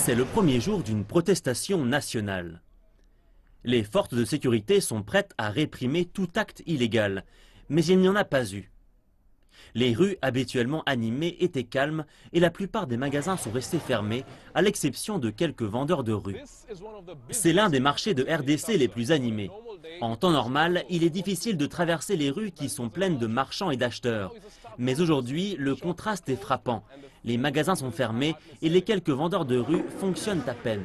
C'est le premier jour d'une protestation nationale. Les forces de sécurité sont prêtes à réprimer tout acte illégal, mais il n'y en a pas eu. Les rues habituellement animées étaient calmes et la plupart des magasins sont restés fermés, à l'exception de quelques vendeurs de rue. C'est l'un des marchés de RDC les plus animés. En temps normal, il est difficile de traverser les rues qui sont pleines de marchands et d'acheteurs. Mais aujourd'hui, le contraste est frappant. Les magasins sont fermés et les quelques vendeurs de rue fonctionnent à peine.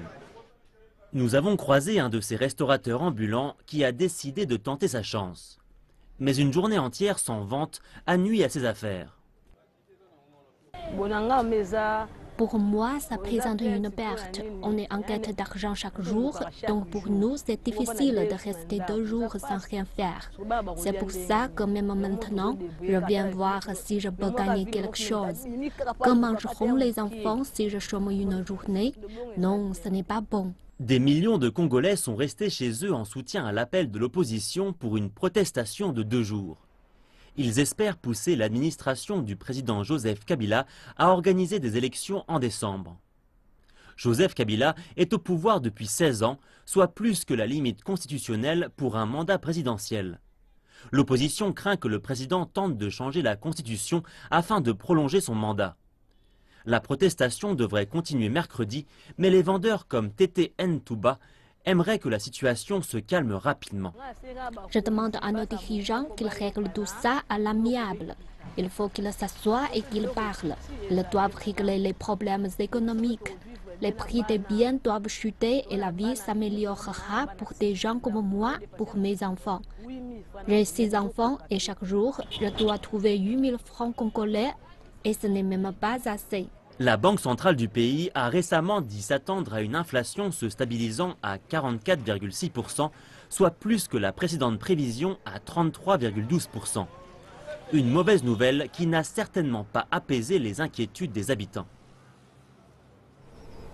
Nous avons croisé un de ces restaurateurs ambulants qui a décidé de tenter sa chance. Mais une journée entière sans vente a nui à ses affaires. Pour moi, ça présente une perte. On est en quête d'argent chaque jour, donc pour nous, c'est difficile de rester 2 jours sans rien faire. C'est pour ça que même maintenant, je viens voir si je peux gagner quelque chose. Que mangeront les enfants si je chôme une journée? Non, ce n'est pas bon. Des millions de Congolais sont restés chez eux en soutien à l'appel de l'opposition pour une protestation de 2 jours. Ils espèrent pousser l'administration du président Joseph Kabila à organiser des élections en décembre. Joseph Kabila est au pouvoir depuis 16 ans, soit plus que la limite constitutionnelle pour un mandat présidentiel. L'opposition craint que le président tente de changer la constitution afin de prolonger son mandat. La protestation devrait continuer mercredi, mais les vendeurs comme Tété Ntouba aimerait que la situation se calme rapidement. Je demande à nos dirigeants qu'ils règlent tout ça à l'amiable. Il faut qu'ils s'assoient et qu'ils parlent. Ils doivent régler les problèmes économiques. Les prix des biens doivent chuter et la vie s'améliorera pour des gens comme moi, pour mes enfants. J'ai 6 enfants et chaque jour, je dois trouver 8000 francs congolais et ce n'est même pas assez. La Banque centrale du pays a récemment dit s'attendre à une inflation se stabilisant à 44,6%, soit plus que la précédente prévision à 33,12%. Une mauvaise nouvelle qui n'a certainement pas apaisé les inquiétudes des habitants.